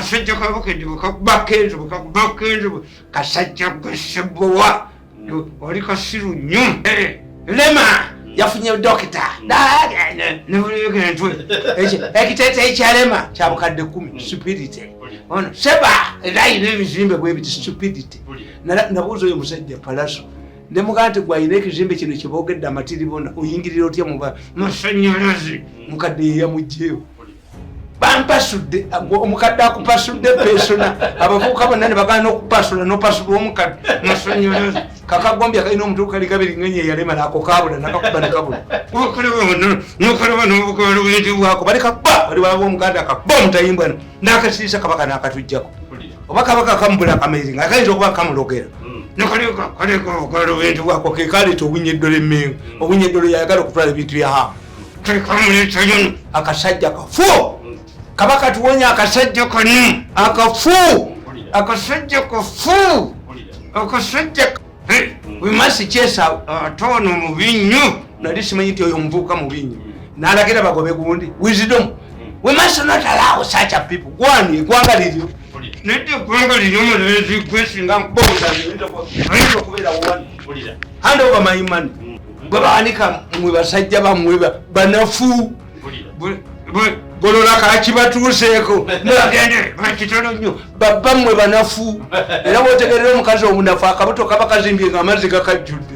akasajja kabukedde bakakenzo kasajja gwesebowa wali kasiru nnyo lema yafunye dokita nebuliyogentwe ekiteeta ekyalema kyabukadde 10 stupidity ono seba era ayina ebizimbe bwebiti stupidity nabuuza oyo musajja palaso nemugaa nti gwayina ekizimbe kino kyebogedde amatiribona oyingirira otya muba masanyalaze mukadde yeyamugjeyo bampasudde omukadde akupasudde pesona abavubuka bonna ne bagana n'okupasula n'opasula omukadde masanyalaze kakagombya kalina omutuku kali kabiringanya eyalema naako kabula nakakuba nekabula nokalaba n'obukalo bwenti bwako balekaba bali waba omuganda akaba omutayimbwana nakasiisa kabaka nakatujjako oba kabaka kamubula kamairinga akayinza okuba kamulogera nokaleka obukalo bwenti bwako kekaleeta obunyeddolo emmengo obunyeddolo yayagala okutwala ebintu byahamu kekamuleetayo akasajja kafu kabaka tuwonya akasajja kano akafu akasajja kafu akasajja we must chase atono mu binyo nali simanyi nti oyo muvubuka mu binyo n'alagira bagobe gundi wisdom we must not allow such a people gwani eggwanga liryo nedde eggwanga liryo mulezi gwesinga mbonda ayinza okubeera wani hand over my money bwe bawanika mwe basajja bamwe banafu golola kakibatuuseeko nagende bakitono nnyo babbamwe banafu era bwotegerera omukazi omunafu akabuto kaba kazimbye nga amazzi gakajjudde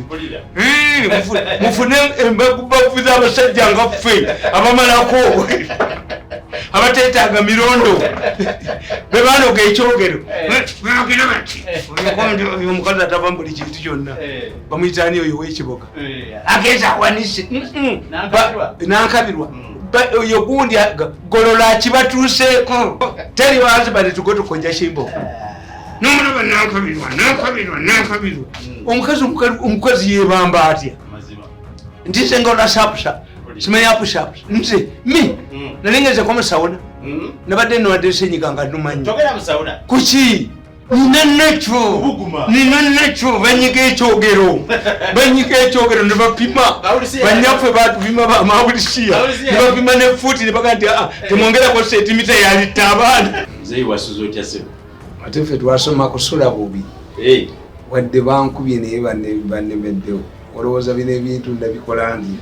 mufune embagubavu z'abasajja nga ffe abamalako abateetaaga mirondo be baanoga ekyogero bagira bati oyo omukazi atava buli kintu kyonna bamuyitaani oyo w'ekiboga agenza awanise nankabirwa oyo gundi golola akibatuuseeko teri husband to go to konja shimbo nomulaba nankabirwa omukazi yebamba atya ntize ngola sapsa simanyapusapusa nze nalingeze komusawuna nabadde nowadde senyiga nga numanyi kuki nina nakyo banyiga ekyogero nebapima banyaffe batupima bamawulisiya nebapima nefuuti nebaga nti temwongerako sentimita yalitta abaana ate ffe twasoma kusula bubi wadde bankubye naye bannemeddewo olowooza bino ebintu ndabikola ndi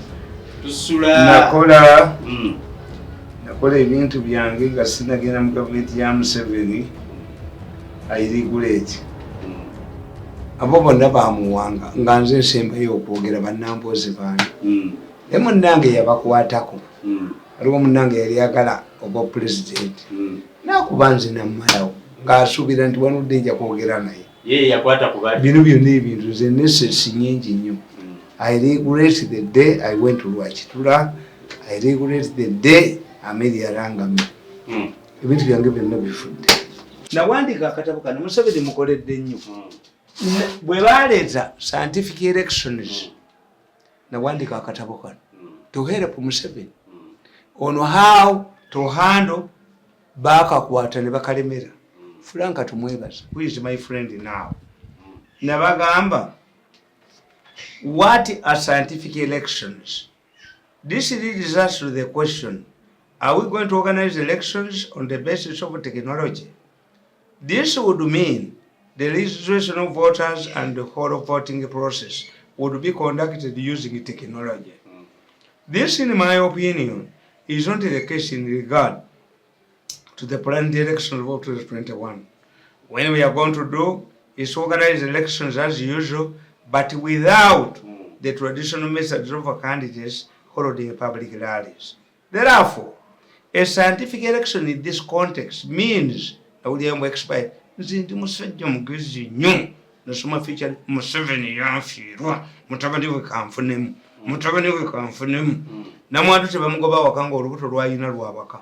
nakola ebintu byange nga sinagenda mu gavumenti ya Museveni ayiriguleti abo bonna bamuwanga nga nze nsembayo okwogera bannamboozi bange naye munnange yabakwatako waliwo munnange yali agala oba pulezidenti nakuba nze nammalawo ng'asuubira nti wanudde nja kwogera naye bino byonna ebintu nze nesesi nyingi nnyo I regulate the day I went to Lwakitula. I regulate the day Amelia Rangame. Ebintu byange byonna bifudde. Nawandika akatabo kano Museveni mukoledde nnyo. Bwe baleeta scientific elections nawandika akatabo kano to help Museveni on how to handle bakakwata ne bakalemera. Franka tumwebaza. Who is my friend now? Nabagamba, what are scientific elections? This leads us to the question, are we going to organize elections on the basis of technology? This would mean the registration of voters and the whole voting process would be conducted using technology. This, in my opinion, is not the case in regard to the planned elections of 2021. When we are going to do is organize elections as usual, but without the traditional methods of candidates holding public rallies. Therefore, a scientific election in this context means Olw'Embeera expired. Nzinti musajja mugezi nnyo nasoma feature Museveni yafiirwa mutabani we kanfunemu namwantu tebamugoba wakanga olubuto lwayina lwabaka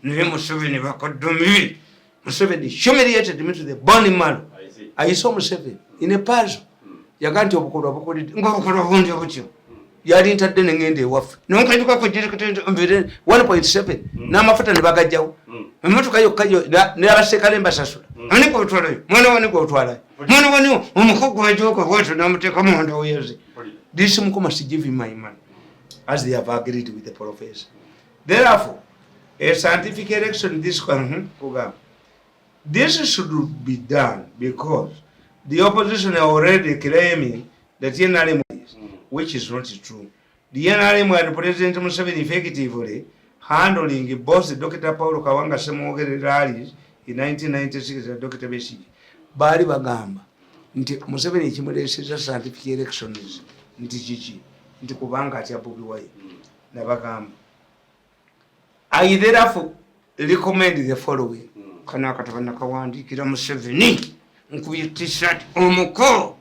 naye Museveni bakaddumiri. Museveni humiliated me to the bone marrow. I saw Museveni in a puzzle. Yaganti obukolwa bukolidde ng'obukolwa bundi obutyo yali ntadde ne ngende ewaffe nonkaituka ku jirikatende 1.7 n'amafuta ne bagajjawo emmotoka yokka ne abasekale mbasasula ani gwotwalayo mwana wani gwotwalayo mwana wani omukogo wajooka bwetyo n'amuteeka muwanda weyezi. This mukoma must give him my money as they have agreed with the professor. Therefore, a scientific election this kugamba This should be done because the opposition are already claiming that NRM is, which is not true. The NRM and President Museveni effectively handling both Dr. Paulo Kawanga Semogere rallies in 1996 and Dr. Besigye. Bali bagamba nti Museveni kimuleseza scientific elections nti chichi nti kubanga ati Bobi Wine na bagamba. I therefore recommend the following. Kana katabana kawandikira Museveni nkubye t-shirt omukolo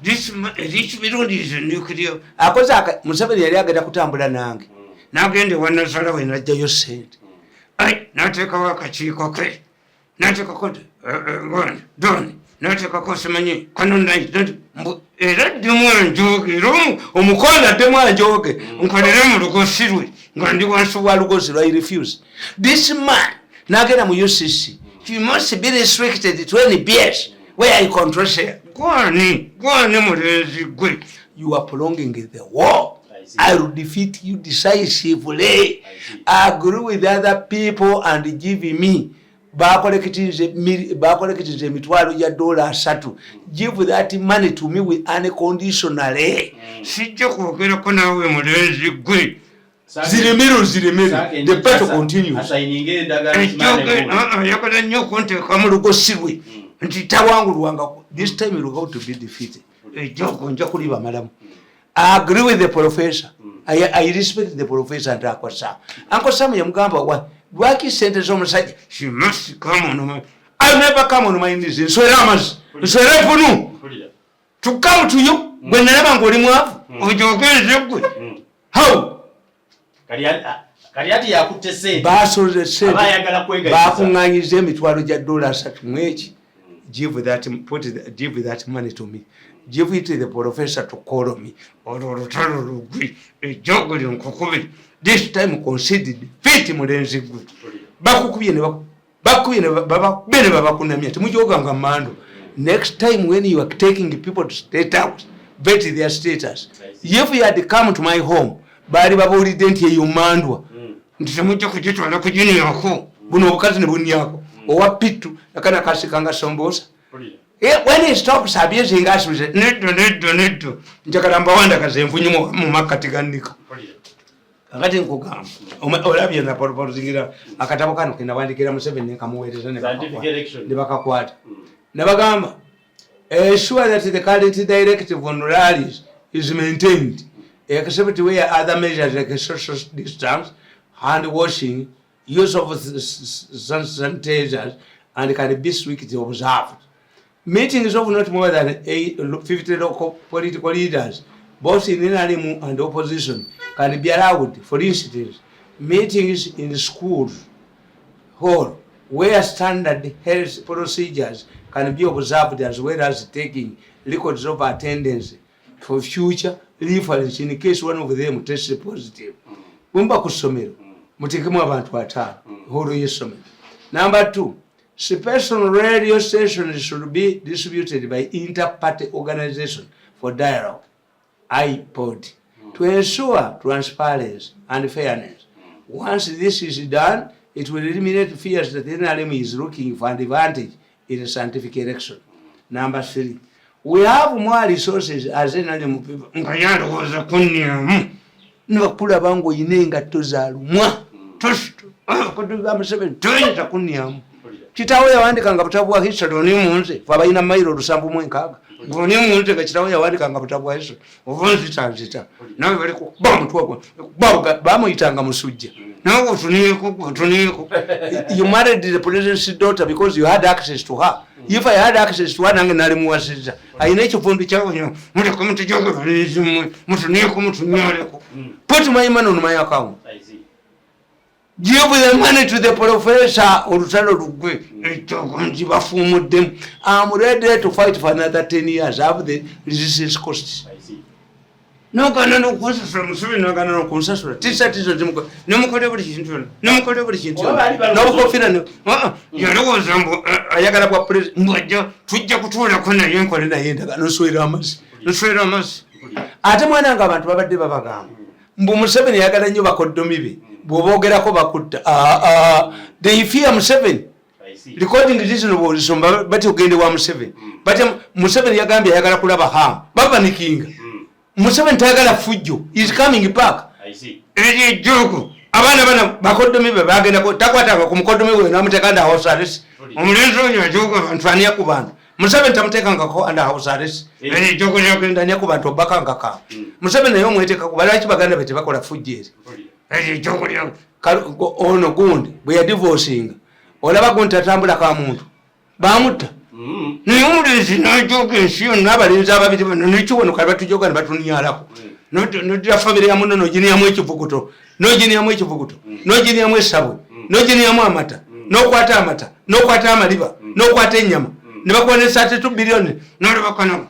this mirundi is a nuclear akoza Museveni yali agenda kutambula nange nagende wanasala we najjayo sente ai nateka wakakiiko ke nateka kote doni nateka kosemanyi kano nai era demu njoge omukola demu njoge nkolere mu lugosirwe nga ndi wansu wa lugosirwe. I refuse. This man nagenda mu UCC. You must be restricted to any BS where I control share. Go on, you are prolonging the war. I will defeat you decisively. I agree with other people and give me mitwalo ya $3. Give that money to me with unconditionally. Sijja kwogera ko nawe mulenzi gwe. Zirimiru the battle continues. Yakala nnyo kunteeka mu lugosirwe nti tawangulwanga. This time you are going to be defeated. Ejoko nja kuliba malamu. I agree with the professor. I respect the professor and Uncle Sam. Uncle Sam yamugamba wa lwaki sente z'omusajja. She must come on my. I'll never come on my knees. Nswera vunu. To come to you when nalaba ng'oli mwavu ojogenze gwe. How? Kariati yakutte sente basoze sente abayagala kwegayisa bakunganyize emitwalo gya $3 mweki. Give that money to me. Give it to the professor to call me. This time considered defeat mulenzi gwe. Bakukubye ne babakunamya temujoganga mando. Next time when you are taking people to state house, vet their status. If you had come to my home, bali babulidde nti eyomandwa nti temujja kugitwala ku jini yako buno obukazi ne bunyako owa pitu nakana kasikanga sombosa. When he stops abusing us with neddo njagala mbawanda kazenvunyumo mu makati ganika akati nkugamba olabye na porporo zingira akatabo kano kenda wandikira Museveni nkamuweereza ne bakakwata ne bagamba ensure that the current directive on rallies is maintained except where other measures like social distance, hand washing, use of sanitizers, and can be strictly observed. Meetings of not more than 50 local political leaders, both in NRM and opposition, can be allowed. For instance, meetings in the schools hall where standard health procedures can be observed, as well as taking records of attendance for future reference in case one of them tests positive. Wemba kusomero mutekemu abantu 5 horo yesomero. Number 2, special radio stations should be distributed by inter-party organization for dialogue, iPod, to ensure transparency and fairness. Once this is done, it will eliminate fears that the NRM is looking for an advantage in a scientific election. Number 3, we have more resources as NRM people. Nkayalo waza kunyamu. Nibakula bango yinenga tozalumwa. Tosto. Kutuga Museveni toyinza kunyamu. Kitawe yawandikanga butabu bwa history oni munze. Fabayina mailo lusambu mwenkaga. Oni munze nga kitawe yawandikanga butabu bwa history. Ovonzi tanzita. Nawe bali ku bamutwa kwa bamuyitanga musujja. Nawe otuniyeko. You married the president's daughter because you had access to her. If I had access to one, I'm not more sister. I need to put the child. Put my money on my account. I see. Give the money to the professor or them. I'm ready to fight for another 10 years. I have the resistance costs. I see. No canano costs from Sweden, no canano concession. T-shirt is a no whatever is in no whatever is in no confident. You know, I got a president. Twitter Kutura Kona Yanko in the end. No sweet ramas. No sweet ramas. Atamana Gavat Baba de Babagam. Museveni yagala nnyo bakoddomi be bw'obogerako bakutta they fear Museveni. recording reasonable lisomba bati ogende wa Museveni bati Museveni yagambye ayagala kulaba hamu baba nikinga Museveni tayagala fujjo is coming back joko abana bakodomi bagenda ko takwatanga ku mukodomi we namutekanda house arrest omulenzi onyo joko ntwaniya ku bantu Museveni tamutekanga ko under house arrest joko ndanya ku bantu bakanga ka Museveni nayo mweteka ku balaki baganda bete bakola fujjeri joko ono gundi bwe ya divorcing olaba gunta tambula ka muntu bamutta ni umulenzi najoka ensiyo n'abalenzi ababiri bano nikiwono kali batujoga ne batunyalako nodira family ya muno nojiniyamu ekivuguto nojiniyamu ekivuguto nojiniyamu esabwe nojiniyamu amata nokwata amata nokwata amaliba nokwata ennyama ne bakwana $32 billion nolaba kano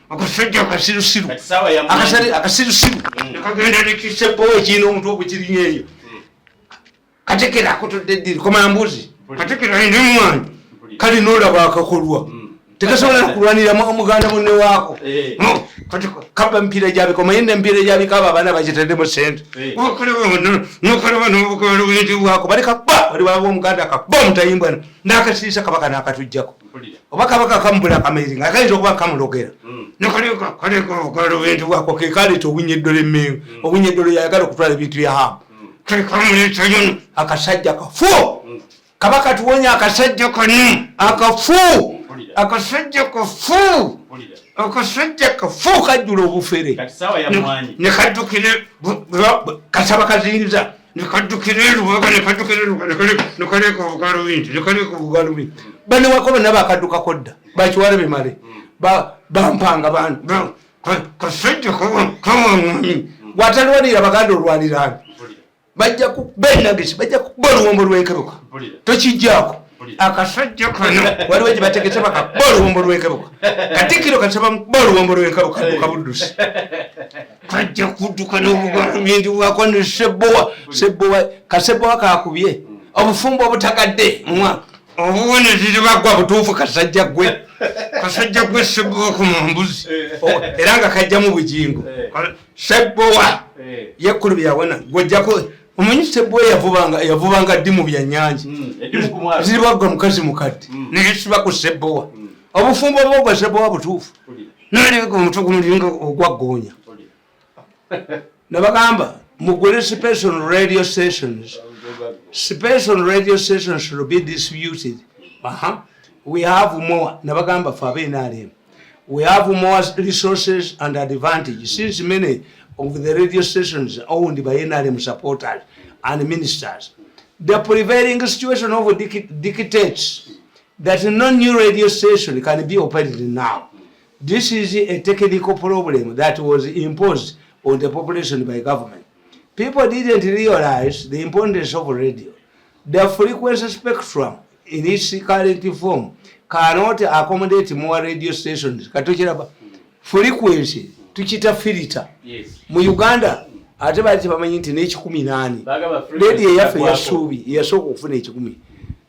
akusajja akasirusiru akasirusiru nakagenda nekisepowe kino omuntu okukirinyeeyo katekera akutudde ddiri koma mbuzi katekera ndi mwanyi kali nolaba akakolwa tekasobola kulwanira omuganda munne waako kaba mpira gyabe koma yende mpira gyabe kaba abana bagiteddemu sente nokalaba n'obukalubindi bwako baleka ba bali baba omuganda akaba omutayimbwana n'akasiisa kabaka n'akatujjako oba kabaka kamubula kamaizi nga kayinza okuba kamulogera nokaleka obukalubindi bwako kekaleeta obunyeddolo emmengo obunyeddolo yayagala okutwala ebintu bya hamu kekamuleetayo akasajja kafu kabaka tuwonya akasajja kano akafu akasajja kafu akasajja kafu kajjula obufere nekaddukire kasaba kaziyinza nekaddukire lubaga nekaleka obugalubindi nekaleka obugalubindi bane wakobe nabo akaddukako dda bakiwale bemale bampanga bantu kasajja kawamwanyi watalwanira baganda olwanirani bajja kubenagisi bajja kuba oluwombo lw'enkebuka tokijjaako akasajja kano waliwo gye bategese bakakuba oluwombo lw'enkebuka katikkiro kasaba mukuba oluwombo lw'enkebuka dduka buddusi kajja kudduka n'obugalubindi bwako ne kasebowa kakubye obufumbo obutagadde obuwoneziri bagwa butuufu kasajja gwe sebowa ku mambuzi era nga kajjamu bujingo sebowa yekkulu byawona gwojjako omanyi sebowa yavubanga ddi mu byannyanja ziribagwa mukazi mukadde nesiba ku sebowa obufumbo bwogwa sebowa butuufu naleka omutwe gumulinga ogwaggoonya nabagamba mugule special radio stations should be disputed. We have more nabagamba fe abenarem we have more resources and advantage since many of the radio stations owned by NRM supporters and ministers. The prevailing situation of dictates that no new radio station can be operated now. This is a technical problem that was imposed on the population by government. People didn't realize the importance of radio. The frequency spectrum in its current form cannot accommodate more radio stations. Katochiraba frequency tukita filter. Yes. Mu Uganda ate bati bamanyi nti n'ekikuminani radio yaffe yasuubi yasooka okufuna ekikumi.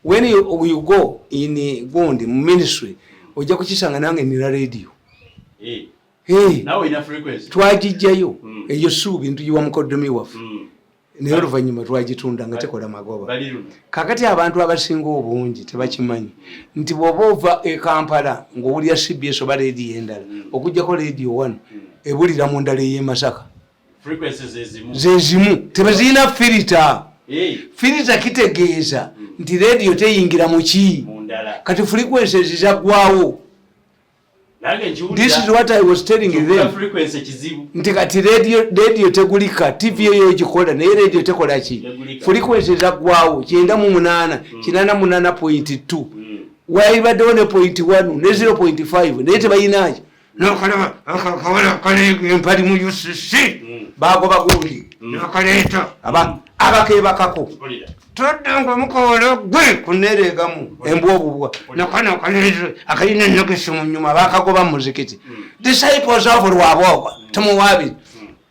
When you go in Gondi ministry ojja kukisanga nange nira radio. Now ina frequency twagijjayo eyo suubi ntuyiwa mukodomi waffe naye oluvannyuma twagitunda nga tekola magoba. Kakati abantu abasinga obungi tebakimanyi nti bw'oba ova e Kampala ng'owulira CBS oba radio endala okuggyako radio 1 ebulira mu ndala ey'e Masaka zezimu tebazirina filita. Filita kitegeeza nti radio teyingira mu ki kati frequencies zaggwawo. This is what I was telling them. Nti kati radio tegulika TV eyo gikola naye radio tekola ki frequency zaggwawo 98 88.2 waibaddewo ne 0.1 ne 0.5 naye tebayinaki nokalaba akawala kale empali mu UCC bagoba gundi nakaleeta abakebakako todanga mukola gwe kuneregamu embwobubwa nakana kaleze akalina nnokesi mu nyuma bakagoba mu muzikiti disciples of Olw'Embeera tumuwabi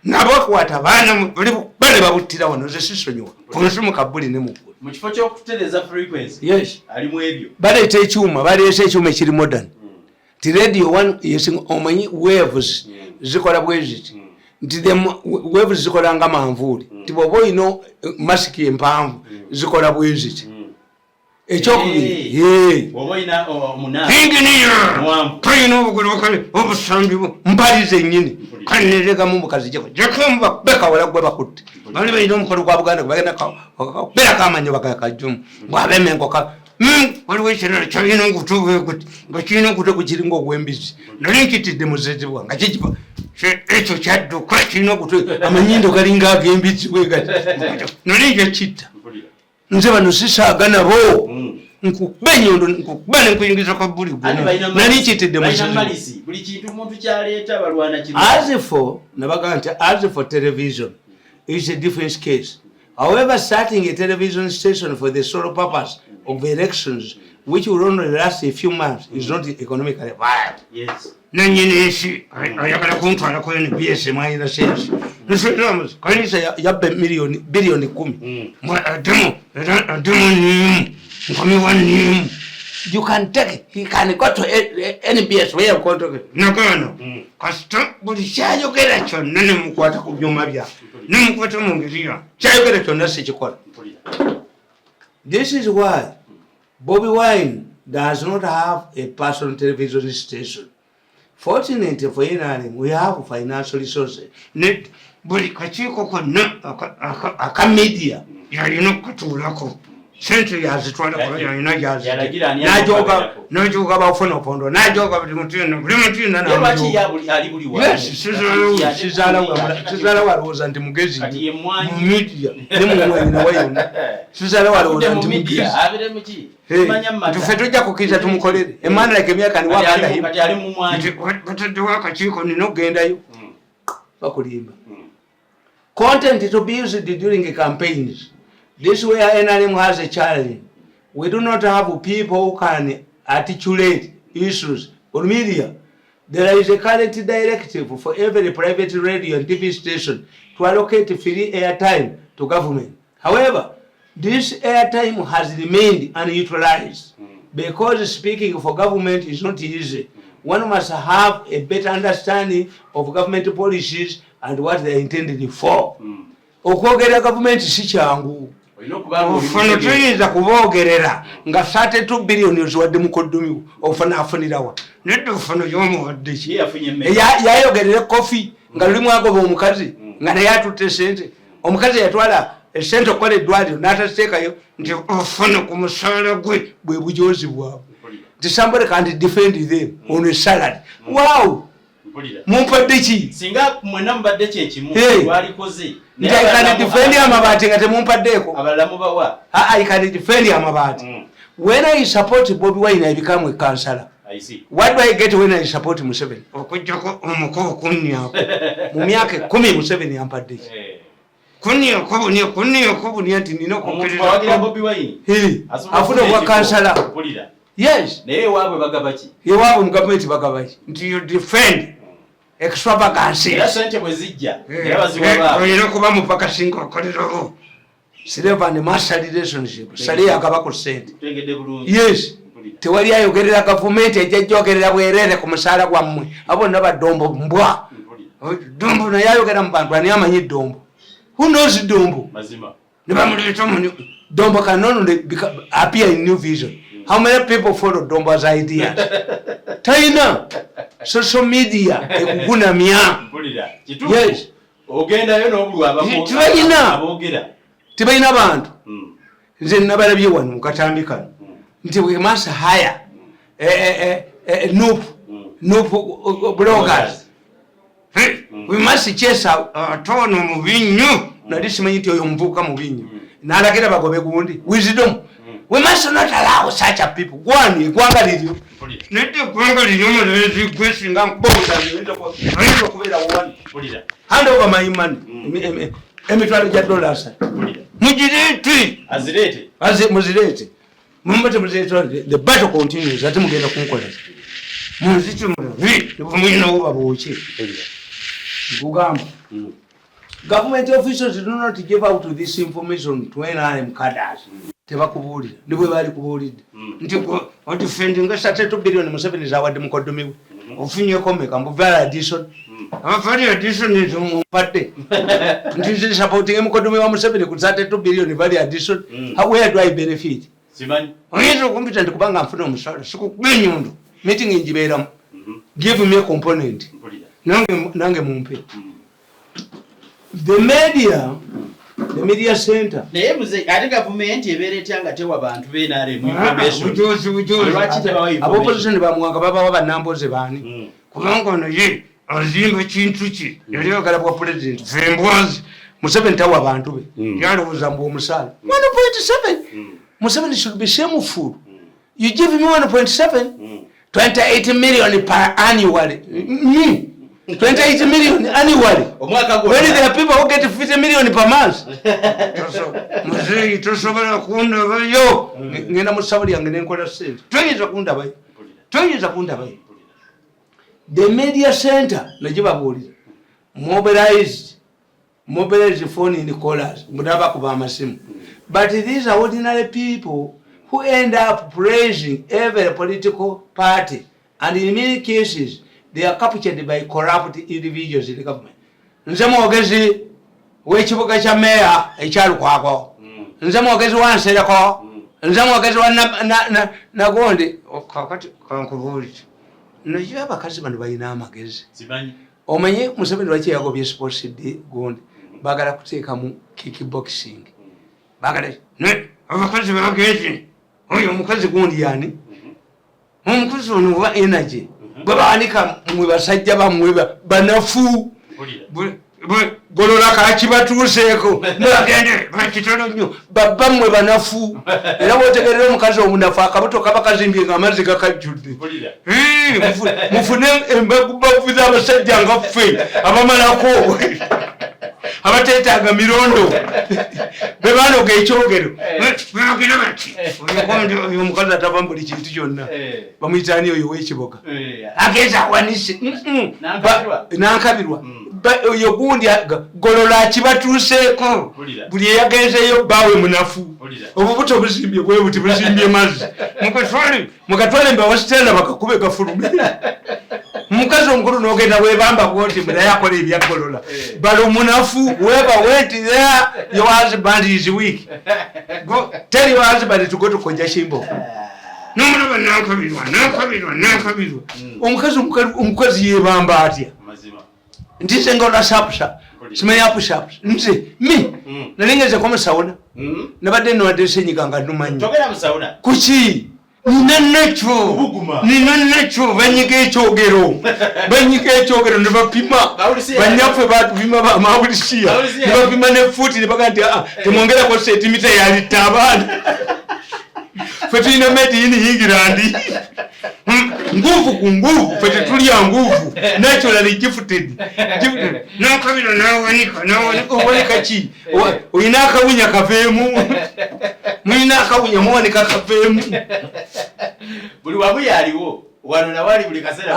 nabakwata baana bali babuttira wano ze sisonyiwa kunsumu kabuli ne mukulu mu kifo ky'okutereza frequency. Yes, alimu ebyo baleeta ekyuma ekiri modern ti radio 1 omanyi waves zikola bweziti nti waves zikola nga manvuuli ti bw'oba olina masiki empanvu zikola bweziti ekyokubiri kalina obugulu bukale obusambi mpalize ennyini kaneregamu omukazi jekumba bekawala gwe bakutte bali balina omukolo gwa Buganda bagenda berako amanyo bagakajumu bwabema enkoka waliwo ekirala kyalina okutuba kuti nga kirina okute kukiringa ogw'embizi nali nkitidde muzezibwa nga kikiba ekyo kyadduka kirina okute amanyindo galinga ag'embizi bwegati nali njakitta nze bano sisaaga nabo nkukuba enyondo nkukuba nenkuyingiza kwa buli nali nkitidde as for television is a different case. However, starting a television station for the sole purpose of elections, which will only last a few months, is not economically viable. Yes. Nanyineshi ayagala kuntwala ku NBS mwayina sense. Nse kanisa yabbe bilioni 10. Ademo ni you can take it. He can go to NBS where you go to. Nagano. Kasta buli kyayogera kyonna ne mukwata ku byuma bya. Ne mukwata mu ngiriya. Kyayogera kyonna sikikola. This is why Bobi Wine does not have a personal television station. Fortunately for him, we have financial resources. Net buli kakiiko konna aka media yalina okutuulako. Sente yazitwala kwa yalina jazi. Najoga bafuna opondo. Najoga buli mutina na. Yabachi ali buli wa. Yes, sizala walooza nti mugezi. Mu media. Nemwe na wayona. Sizala walooza nti mugezi. Abire muki. Tufe tujja kukiza tumukolere. Emana like emyaka ni wabanda hiyo. Kati ali mu mwanyi. Batadde wakachiko nino gendayo. Bakulimba. Content to be used during campaigns. This way NRM has a challenge. We do not have people who can articulate issues on media. There is a current directive for every private radio and TV station to allocate free airtime to government. However, this airtime has remained unutilized because speaking for government is not easy. One must have a better understanding of government policies and what they are intended for. Okwogera government si kyangu. Ofano tuyinza kuboogerera nga 32 billion oziwadde mukoddomi ofana afunirawa nedda ofano y'omuwadde ki yayogerere kofi nga lulimu agoba omukazi nga naye atutte sente omukazi yatwala esente okukola eddwaliro n'atateekayo nti ofano ku musaala gwe bwe bujozi bwabwe nti somebody can't defend them on a salary. Wow! Mumpadde ki singa mwena mbadde kyekimu walikoze I defend amabati nga temumpaddeko abalamu bawa I can defend amabati. When I support Bobi Wine I become a councillor. I see. What do I get when I support Museveni? Okujjako omukobo kunnyako mu myaka 10 Museveni yampadde kunnyako nti nina okukiriza Bobi Wine afuna obwa councillor. Yes. Naye waabwe bagaba ki? Ewaabwe mu gavumenti bagaba ki? Nti you defend extravagance. Era sente bwe zijja era baziwa olina kuba mupaka singa okolerawo slave and master relationship. Sale akaba ku sente. Tegedde bulungi. Yes. Tewali ayogerera gavumenti ejjajjogerera bwerere ku musaala gwammwe abo naba dombo mbwa dombo naye ayogera mu bantu ani amanyi dombo. Who knows dombo? Mazima. Ne bamuleeta mu dombo can only appear in New Vision. How many people follow Dombo's ideas? Taina social media ekugunamya. Yes. Ogenda yo n'obulwa abogera. Tibalina bantu. Nze nabalabye wano mu katambi kano. Nti we must hire bloggers. We must chase tono mu binyu. Nali simanyi nti oyo muvubuka mu binyu. N'alagira bagobe gundi. Wisdom. We must not allow such a people. One, eggwanga liryo. Nedda eggwanga liryo mulezi gwe singa nkubooza ayinza okubeera one. Hand over my money. Emitwalo gya $. Mugireete. Muzireete. Mumbate muzireete. The battle continues. Ate mugenda kunkolera. Munziti muyina oba bwoki. Nkugamba. Government officials do not give out this information to NRM cadres. Tebakubuulira ne bwe baali kubuulidde nti odifendinga 32 billion Museveni zawadde mukoddomi we ofunyeko meka mbuvala addition abafali addition ezo mumpadde nti nze supporting mukoddomi wa Museveni ku 32 billion vali addition. Where do I benefit? oyinza okumpita nti kubanga nfuna omusala sikukuba enyundo meeting ngibeeramu give me a component nange mumpe the media center naye muze ate gavumenti ebeera etya nga tewa bantu abopposition bamuwanga babawa bannamboze baani kubanga ono ye azimba kintu ki yali oyagala bwa president fembwazi Museveni tawa abantu be yalowooza mbu omusaala 1.7 Museveni should be shameful. You give me 1.7 28 million per annually. 28 million annually. When there are people who get 50 million per month. Muzei tosobola kunda yo ngenda musabuli yange nenkola sente. Toyinza kunda bayi. The media center najibabuulira mobilize phone in callers mudaba kuba amasimu. But these are ordinary people who end up praising every political party, and in many cases they are captured by corrupt individuals in the government. Nze mwogezi w'ekibuga kya meya ekyalukwako, nze mwogezi wa Nsereko, nze mwogezi wa Nagonde. Kakati kankubuulira naye abakazi bano balina amagezi. Omanye Museveni lwaki yagobye sports day gundi baagala kuteekamu kickboxing. Bagala abakazi bagezi oyo omukazi gundi yani omukazi ono wa energy bwe baanika mwe basajja bamwe banafu golola kakibatuuseeko bagende bakitono nnyo babba mwe banafu era bwotegerera omukazi omunafu akabuto kaba kazimbye ng'amazzi gakajjudde mufune embagubavu z'abasajja nga ffe abamalako abateetaaga mirondo be baanoga ekyogero bagira bati oyo omukazi atava mu buli kintu kyonna bamuyitaani oyo w'ekiboga ageza awanise Nankabirwa oyo gundi golola akibatuuseeko buli eyagenzeeyo bbaawe munafu obubuto buzimbye bwe buti buzimbye mazzi mukatwale mbawasitenda bakakube gafulume mukazi omukulu n'ogenda weebamba bwoti munaye akola ebyaggolola balo munafu weba went there your husband is weak go tell your husband to go to koja shimbo nomulaba Nankabirwa omukazi yeebamba atya ntize ngola sapsa simanya pushaps nze nalengeze kwa musawona nabadde nwadde senyiga nga ndumanyi kuki nina nacho banyiga ekyogero ne bapima banyaffe batupima bamawulisiya ne bapima ne fuuti ne baga nti temwongerako sentimita yalitta abaana ffe tulina made in England nguvu ku nguvu ffe tetulya nguvu naturally gifted Nankabirwa nawanika ki oyina akawunya kaveemu mulina akawunya muwanika kaveemu buli wamu yaliwo wano nawali buli kaseera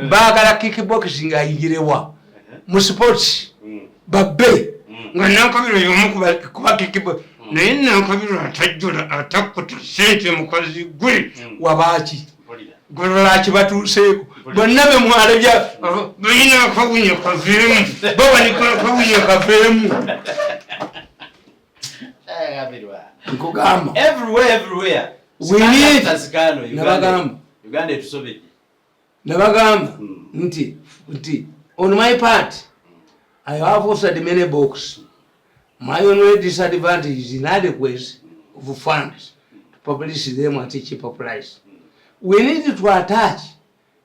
baagala kickboxing ayigirewa mu sports babbe nga Nankabirwa y'omu kuba kickboxing naye Nankabirwa atajjula atakuta sente mukazi gwe wabaaki golola akibatuuseeko bonna be mwalabya balina akawunya kaveemu bawanika akawunya kaveemu nkugamba everywhere nabagamba nti on my part I have offered many books. My only disadvantage is inadequacy of funds to publish them at a cheaper price. We need to attach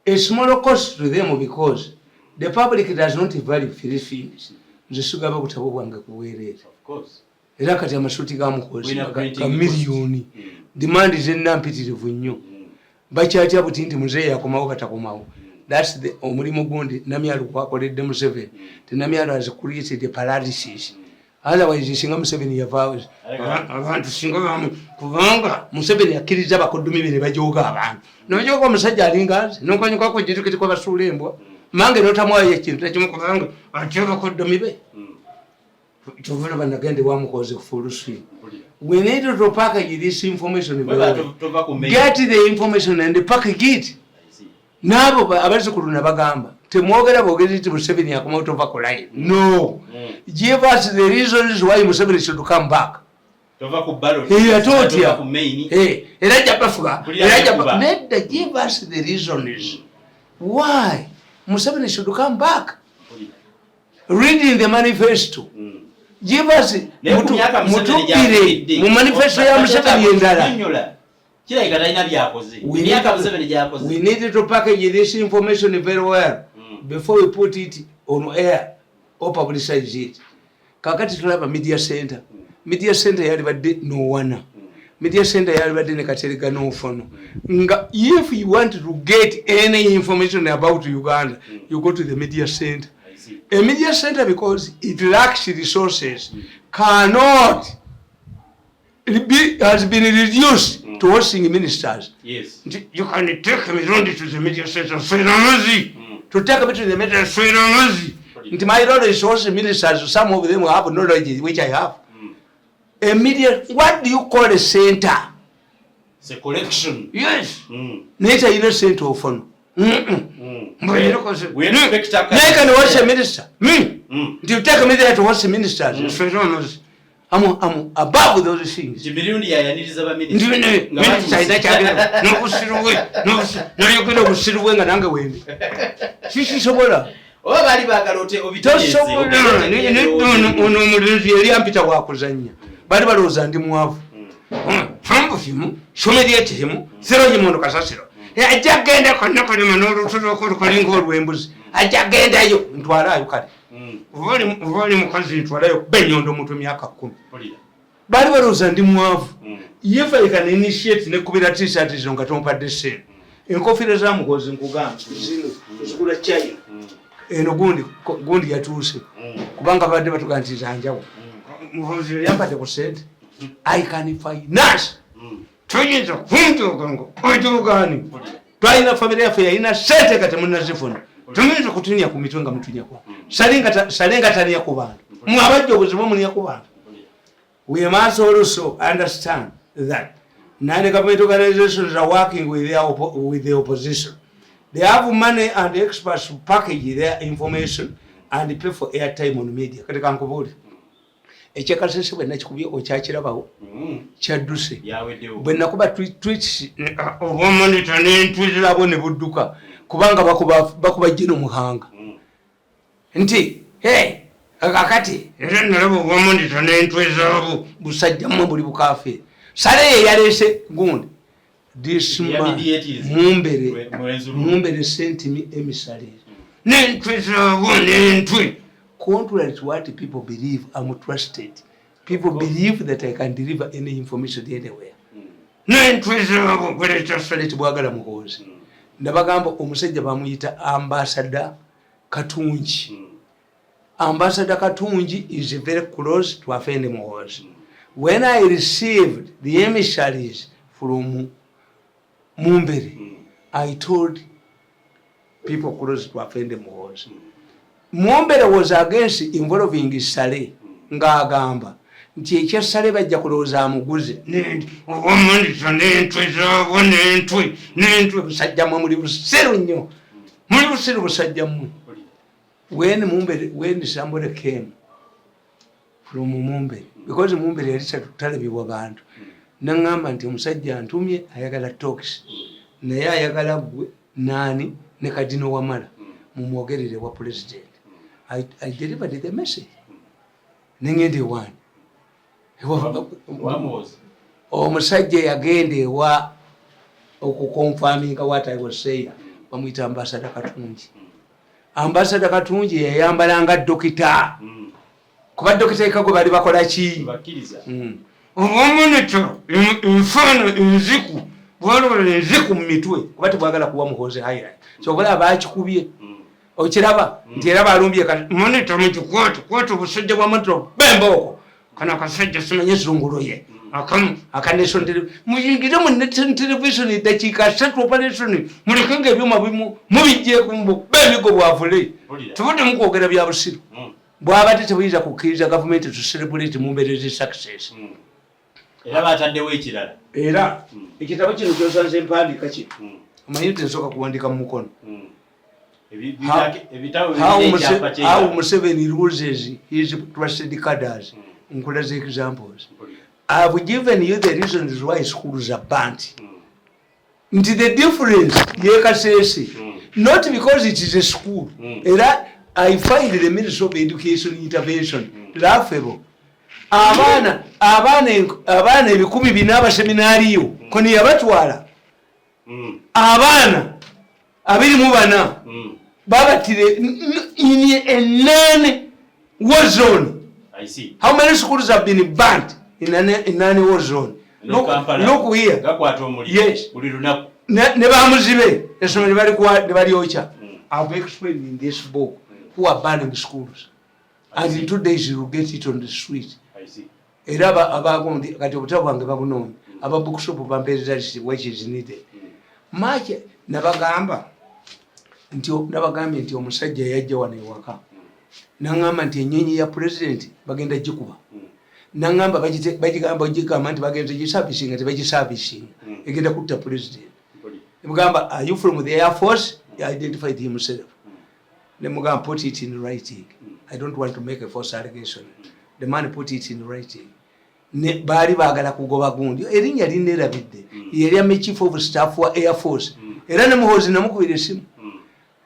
a smaller cost to them because the public does not value free films. Nzisugaba kutabo bwange kuweerera. Of course. Era kati amasuuti gamukozi ka miliyoni. Demand is enampitirivu nnyo. Bakyatya buti nti muzeeyi akomawo batakomawo. That's the omulimu gundi Namyalo kwakoledde Museveni. Namyalo has created a paralysis. Otherwise singa Museveni yavaawo abantu singa bamu kubanga Museveni akkiriza bakoddomi be ne bajooga abantu nojooga omusajja alinga nze nokanyuka ko jitukiti kwa basuula embwa mange notamwayo ekintu ekimu kubanga atyo bakoddomi be kyovula banagende wamukoze full swing. We need to package this information get the information and package it. Nabo abazukulu nabagamba temwogera bogezi ti Museveni yakoma utova kolai. No. Give us the reasons why Museveni should come back. tova ku ballot yatotya ku main era jabafuga era jabba nedda give us the reasons why Museveni should come back reading the manifesto give us mutubire mu manifesto ya Museveni endala kiraika talina byakoze emyaka Museveni gyakoze. We need to package this information very well before we put it on air or publicize it. Kakati tulaba media center yali badde no one media center yali badde ne Katerega no fono nga if you want to get any information about Uganda you go to the media center. A media center, because it lacks resources, cannot has been reduced to hosting ministers. Yes. You can take me round to the media center to take me to the media center. My role is hosting ministers. Some of them have knowledge which I have. A media, what do you call a center? It's a collection. Yes. Nature is a center of fun. We expect a can watch a minister. Do you take me there to watch the ministers? I'm above those things. The million years of a minister. No, you could have still wing and anger with she so well. Oh, Balibaga, Peter Wakuzania. Barbaros and Muav. From of him, show me the him, throw him on Casasiro. I just get a conductor in Olw'Embeera. I just get you into a cut. Volume cousin to a benyon to Miaka. Barbaros and Muav. If I can initiate Nekubira Tis on Katompa de Sen. In Coffee Zam was in Kugan, school at China. In Gundi at Usi. Kubanga Vadeva to Gantis and Jaw. Ziyamba said, I can finance 2 years of Hunto Gani. Twaina familia affair ina sente kati munazifuna. Tuminza kutinya kumitunga mtunya kwa. Salenga tania kubana. Mwabajo obuzibu munya kubana. We must also understand that non-government organizations are working with the opposition. They have money and experts to package their information and pay for airtime on media. Katika nkubuli. Echekasese bwe nakikubye okyakirabawo kyadduse bwe nakuba tweets obwamonitor n'entwizirabo ne budduka kubanga bakuba jino muhanga nti kakati era nalaba obwamonitor n'entwizirabo busajja mmwe buli bukafe sale ye yaleese gundi mumbere sentimi emisale n'entwizirabo n'entwi. Contrary to what people believe, I'm trusted. People believe that I can deliver any information anywhere. No interest whether it's trusted to Bwagala Muhozi. Nabagamba omusajja bamuyita Ambassador Katunji. Ambassador Katunji is very close to Afende Muhozi. When I received the emissaries from Mumbere, I told people close to Afende Muhozi. Mumbere was against involving Sale ng'agamba nti ekya Sale bajja kulowooza amuguze n'entwe busajja mmwe muli busiru nnyo muli busiru busajja mmwe. When somebody came from Mumbere, because Mumbere yali talabibwa bantu, n'angamba nti omusajja antumye ayagala talks naye ayagala gwe naani ne Kadino Wamala mumwogerere wa president. I delivered the message. Ningende one. Omusajja yagende wa okukonfirming what I was saying. Bamuyita Ambassador Katunji. Ambassador Katunji yayambalanga dokita. Kuba dokita ekago bali bakola ki? Bakiriza. Obwamonitor enfano enziku. Bwalole enziku mu mitwe. Kuba tebwagala kuwa Muhozi highlight. So bala baakikubye. Ochiraba nti era balumbye monitor mu kikwatu obusajja bwa monitor bemboko kana kasajja simanye zungulo ye akanation muyingire mu television dakika 3 operation mulekenge ebyuma bimu mubijje kumbo bemigo bwavule tubude mukwogera bya busiru bwabate tebuyiza kukkiriza government to celebrate Mumbere's success. Era bataddewo ekirala era ekitabo kino kyosanze empandika ki amayinite nsooka kuwandika mu mukono. How Museveni loses his trusted cadres. Nkulaze examples. I've given you the reasons why schools are burnt. The difference, not because it is a school. I find the Ministry of Education intervention laughable. Abana ebikumi binaba seminariyo koni yabatwala. Abana abiri mu bana babatire in a non-war zone. I see. How many schools have been burnt in a non-war zone? Look here. Yes. Never muzibe. I've explained in this book who are burning schools. And in 2 days you will get it on the street. I see. Which is needed. Much nabagambye nti omusajja yajja wano ewaka nangamba nti ennyonyi ya president bagenda gikuba nangamba bagigamba nti bagenda gisabisinga tebagisabisinga egenda kutta president nemugamba are you from the Air Force? He identified himself. Nemugamba put it in writing. I don't want to make a false allegation. The man put it in writing. Baali baagala kugoba gundi erinnya linnerabidde yali chief of staff wa Air Force era nemuhozi namukubira esimu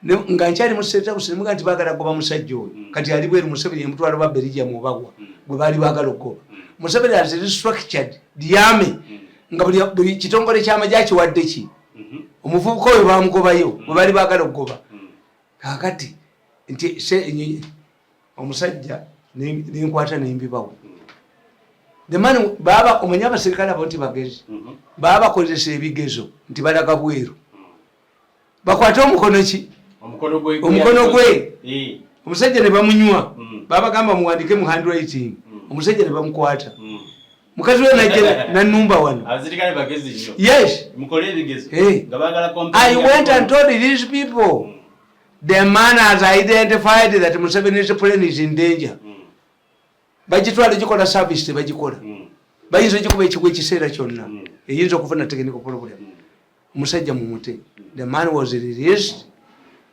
nga nkyali mu State House nemuga nti baagala kugoba musajja oyo kati ali bweru Museveni emutwalo ba Belgium mubagwa gwe baali baagala okugoba. Museveni has restructured the army nga buli kitongole ky'amagye kiwadde ki omuvubuka oyo bamugobayo gwe baali baagala okugoba. Kakati nti omusajja nenkwata nembibawo. The man baba omanya abaserikale abo nti bagezi baba bakozesa ebigezo nti balaga bweru bakwata omukono ki omukono gwe omusajja ne bamunywa baba gamba muwandike mu handwriting omusajja ne bamukwata mukazi we najja nanumba wano abaserikale bagezi nnyo. Yes, mukole ebigezo nga bagala I went and told these people the man has identified that Museveni's plane is in danger. Bagitwala gikola service tebagikola bayinza gikuba ekigwa ekiseera kyonna eyinza okufuna technical problem. Omusajja mumute. The man was released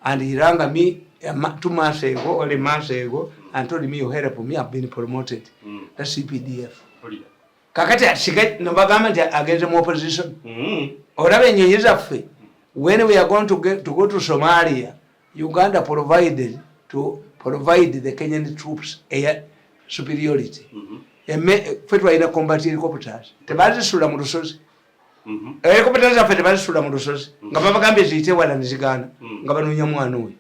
and he rang me 2 months ago or a month ago and told me you help me, I've been promoted. That's CPDF. Kakati atishika nabagamba nti agenze mu opposition. Orabe Ennyo Zaffe, when we are going to go to Somalia, Uganda provided the Kenyan troops air superiority. Fetwa ina combat helicopters. Tebazisula mu lusozi. Helicopters zaffe tebazisula mu lusozi. Nga babagambye ziyite wala nizigana. Nga banoonya mwana oyo.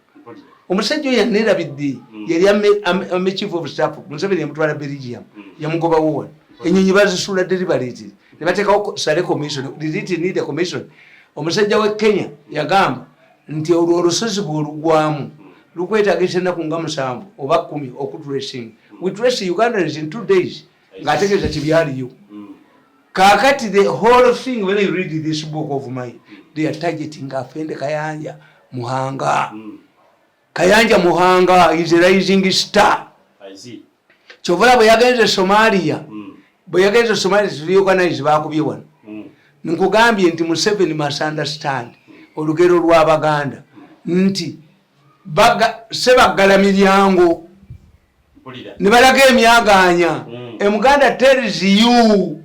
Omusajja oyo yannerabidde yali chief of staff. Museveni yamutwala Belgium. Yamugoba wo. Ennyonyi bazisula deliberately. Ne bateekawo sale commission. Did it need a commission? Omusajja we Kenya yagamba nti olusozi bw'olugwamu lukwetaagisa ennaku nga 7 oba 10 okudressing. We dress Ugandans in 2 days. Ngategeeza kibyaliyo. Kakati the whole thing when you read this book of mine, they are targeting Afende Kayanja Muhanga. Kayanja Muhanga is a rising star. I see. Chovala bwe Somalia. Bwe yagenze Somalia tuliorganize bakubye wano. Nkugambye nti Museveni must understand olugero lw'Abaganda nti sebagala miryango ne balaga emyaganya. Muganda tells you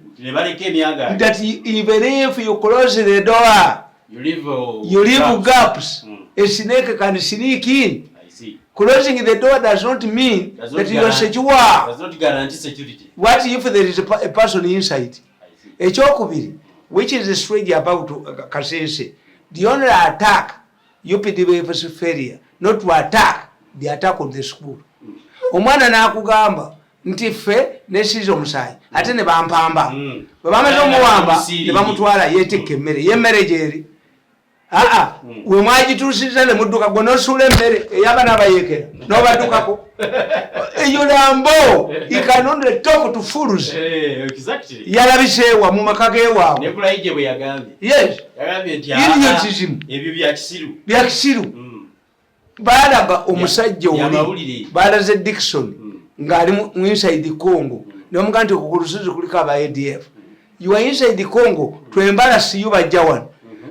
that even if you close the door, you leave gaps. A snake can sneak in. Closing the door does not mean that you are secure. Does not guarantee security. What if there is a person inside? Ekyokubiri, which is the strange about Kasese, the only attack UPDF failure, not to attack the attack on the school. Omwana nakugamba nti ffe nesiza omusayi ate ne bampamba bwe bamaze omuwamba ne bamutwala yeetikka emmere yemmere gyeri we mwagituusiza ne mudduka gwe nosuula emmere eyaba n'abayeekera n'obaddukako eyolambo ikanonde talk to fools. Yalabiseewa mu maka geewaabwe. Yes, idiotism bya kisiru. Baalaga omusajja oli baalaze Dickson ng'ali mu inside Congo n'omuga nti ku lusozi kuliko aba ADF. You are inside the Congo to embarrass you bajja wano.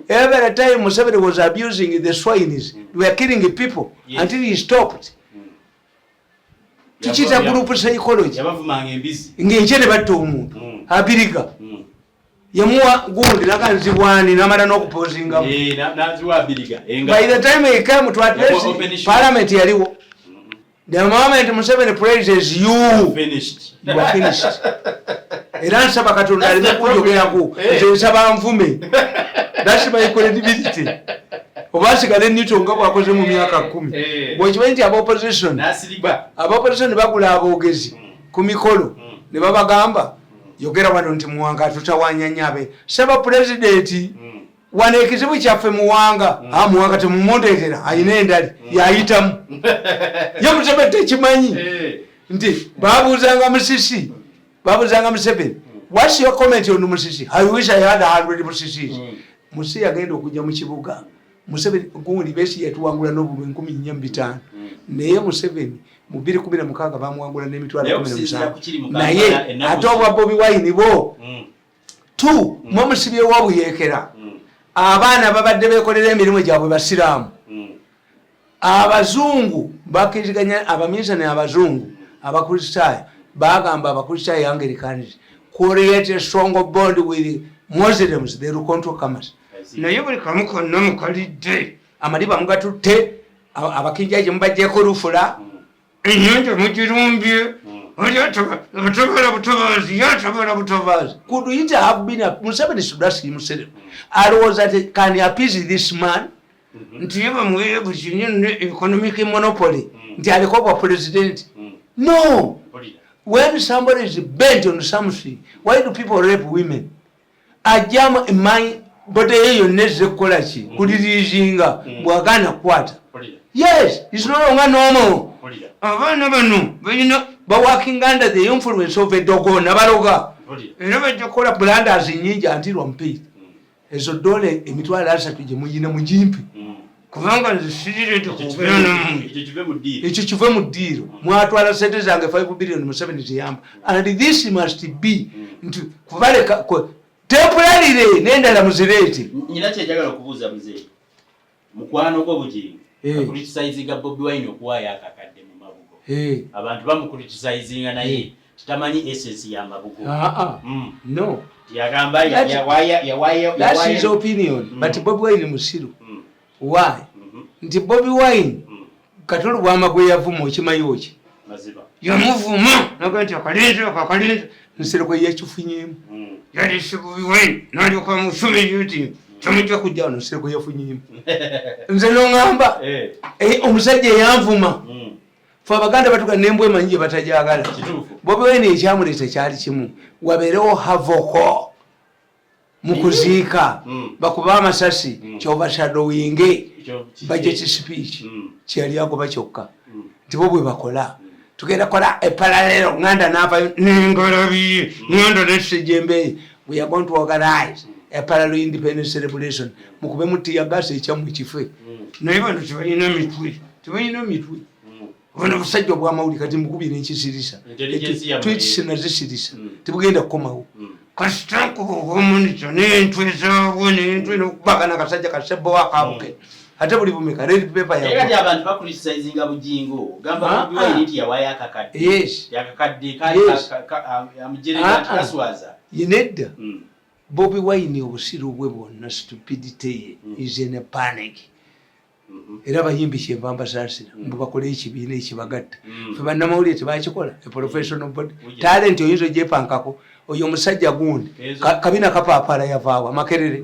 Every time Museveni was abusing the swines, they were killing people until he stopped. Tichita group psychology ng'enkye ne batta omuntu abiriga yamuwa gundi nakanzibwani namala n'okupozinga by the time he came to address parliament yaliwo. The moment Museveni praises you are finished. Era nsaba Katonda aleme kuyogerako nze nsaba nvume. That's my credibility. Obasigale nito nga bwakoze mu myaka 10. Bw'okimanyi nti opposition bagula aboogezi ku mikolo ne babagamba yogera wano nti muwanga tutawanya nyabe. Saba president wano ekizibu kyaffe muwanga muwanga temumuleetera ayina endali yayitamu ye Museveni tekimanyi nti babuuzanga Museveni what's your comment on Musisi? I wish I had 100 Musisis. Musi yagenda okujja mu kibuga Museveni gundi besi yatuwangula n'obume 14,500 naye Museveni mu 2016 bamuwangula n'emitwalo 17 naye ate obwa Bobi Wine bo tu mwamusibye wabuyekera abaana babadde bekolera emirimu gyabwe basiraamu abazungu bakiziganya abaminsani abazungu abakristaayo bagamba abakristaayo Anglicans create a strong bond with Muslims they will control commerce naye buli kamu konna mukalidde amaliba mugatutte abakinjaje mubajjeko lufula ennyanja mugirumbye could it have been a Museveni should ask himself was that can appease this man nti yeba muwere bukinyi economic monopoly nti alikopa president no when somebody is bent on something why do people rape women ajama my bote yeyo neze kukola ki kulirizinga bwagana kwata yes it's no longer normal abana bano balina working under the influence of a dogo nabaloga era bajja kukola blunders nyingi until wampita ezo dole emitwalo 3 gye muyina mujimpi kubanga nzisirire ekyo kive mu ddiiro mwatwala sente zange 5 billion mu 7 Ziyamba and this must be nti kubaleka temporarily nendala muzirete nyina kyejagala okubuuza muzee mukwano gwo bugingo akulitisayizinga Bobi Wine okuwaayo akakadde mu mabugo abantu bamukulitisayizinga naye tutamanyi essence ya mabugo no yagamba yawaya that's his opinion but Bobi Wine musiru why nti Bobi Wine katolo bwamagwe yavuma okimanyi ki maziba yamuvuma nagati akalinze nsere kwe yakifunyemu yali Bobi Wine nali kwa musumi yuti tamujja kujja no nsere kwe yafunyemu nze nongamba omusajja yanvuma fa baganda batuka nembwe manje batajagala Bobi Wine ekyamulete kyali kimu waberewo havoko mukuziika bakuba amasasi kyoba shadowinge budget speech kyali agoba kyokka nti bo bwe bakola tugenda kola parallel nganda nava ningalabi nganda nesejembe we are going to organize a parallel independence celebration mukube muti yagase ekyamu kife naye bano tibalina mitwe Ono busajja bwa Amawulire kati mukubira enkisirisa twitsina zisirisa tibugenda kukomawo kasita kubomunito n'entwe zaabwe n'entwe n'okubagana kasajja kasebo wakabuke ate buli bumeka red paper yawe kati abantu bakulisizinga bugingo gamba Bobi Wine nti yawaya akakadde yes yakakadde kali amujerega kaswaza yenedda Bobi Wine obusiru bwe bwonna stupidity is in a panic era bayimbi kyembamba saasira mbu bakole ekibiina ekibagatta fe bannamawulire tebakikola professional body talent oyinza ogyepankako oyo omusajja gundi kabina kapaapala yavaawa makerere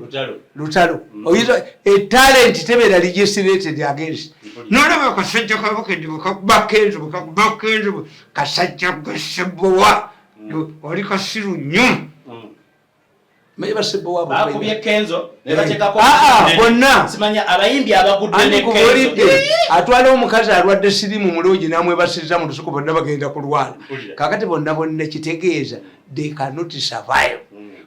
lutalo oyinza talent tebeera registrated against nolaba akasajja kabukedde bakakubakenzo kasajja gasebowa oli kasiru nnyo Mayiga basebo bakubye Kenzo ne batekako bonna simanya abayimbi abagudde ne Kenzo atwala omukazi alwadde sirimu mulungi namwe basiza mu lusuku bonna bagenda kulwala kakati bonna kitegeeza they cannot survive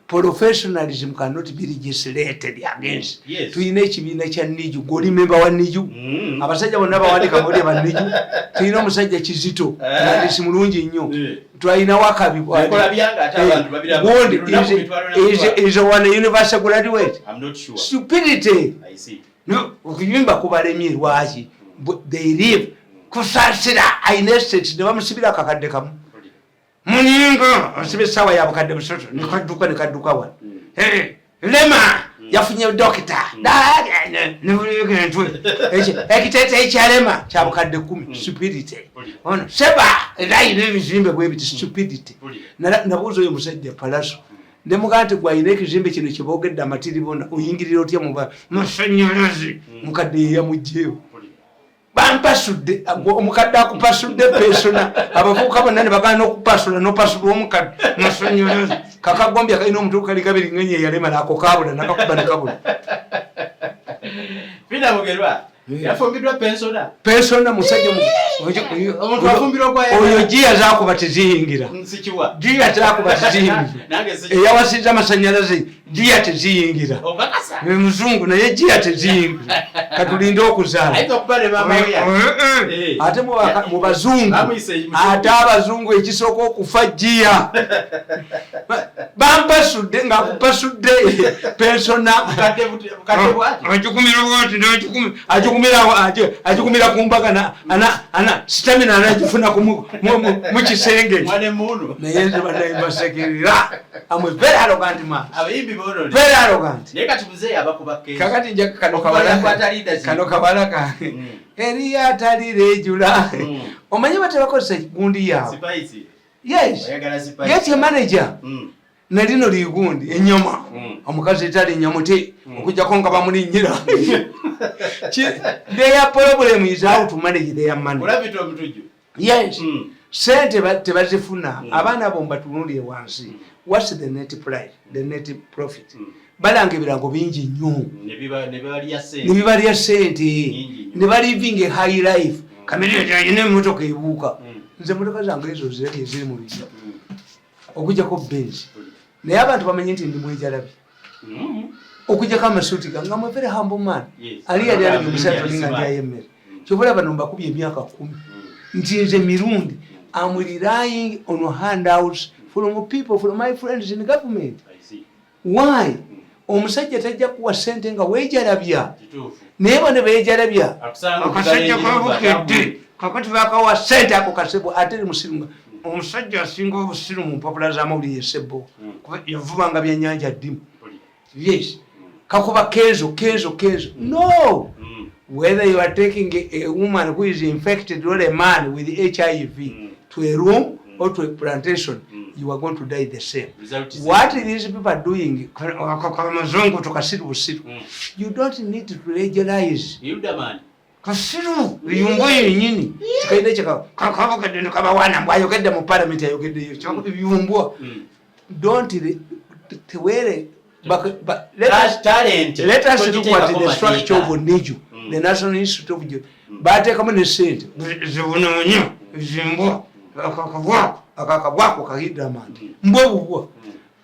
professionalism cannot be legislated against tuyina ekibiina kya Niju goli member wa Niju abasajja bonna bawandika muri ba Niju tuyina omusajja Kizito ndisi mulungi nnyo tuyina wakabi kola byanga ate abantu babira is one universal graduate I'm not sure stupidity I see no ukiyimba kubalemye lwaki they live kusasira ainested ne bamusibira kakadde kamu muningo osibe sawa ya bukadde busoto nikaduka wa lema yafunye dokita ekitete ekyalema kya bukadde 10 stupidity ono seba erayi n'ebizimbe bwebiti stupidity nabuuza oyo musajja palaso ndemugati gwayina ekizimbe kino kyebogedde amatiribona oyingirira otya masanyalaze mukadde yamugjeyo bampasudde omukadde akupasudde pesona abavubuka bonna ne bagana okupasula nopasula omukadde masanyalaze kakagombya kalina omutuku kali kabiri ng'enye yalema nako kabula nakakuba nekabula Fina Mugerwa yafumbidwa pensona musajja omuntu afumbirwa kwa oyo jia zakuba teziyingira nsikiwa jia zakuba teziyingira eyawasiza amasanyalaze jia teziyingira muzungu naye jia teziyingira katulinde okuzaala ate mu bazungu ate abazungu ekisooka okufa jia bampasudde ng'akupasudde pensona agikumira kumbaga ana stamina anagifuna mu kisenge naye nzibanayimasekirira amwe very arrogant man very arrogant kakati nja kano kabala kange eri atalirejula omanye batebakozesa gundi yaabwe yes get a manager nalino ligundi enyama omukazi etali nyamuti okujjako nga bamulinyira their problem is how to manage their money yes sente tebazifuna abaana abo mbatunulire wansi what's the net price the net profit balanga ebirango bingi nnyo ne bibalya sente ne baliving a high life kamere yine emmotoka ebuuka nze motoka zange ezo ziri mu bijja okujjako benzi naye abantu bamenye nti ndi mwejalabye okujjako amasuuti gange I'm a very humble man ali yali ali mumusajja olinga ndyayo emmere kyobola bano mbakubye emyaka 10 nti nze mirundi I'm relying on handouts from people, from my friends in government. Why? Omusajja tajja kuwa sente nga weejalabya naye bano beejalabya akasajja kabukedde kakati bakawa sente ako kasebo ate ne musirunga omusajja asinga obusiru mu mpapula z'amawulire esebo yavubanga byennyanja ddimu yes kakuba kenzo no whether you are taking a woman who is infected or a man with HIV to a room or to a plantation, you are going to die the same. What these people are doing, you don't need to legalize. Kasiru yungo yenyini tikaide chaka kakabakade nkabawana mbayogedde mu parliament ayogedde yumbwa don't tewere but let us look at the structure of Ennyo, the National Institute of Justice. Bate kama ne sente zibunonyo zimbwa akakabwako kahidra mandi mbwa.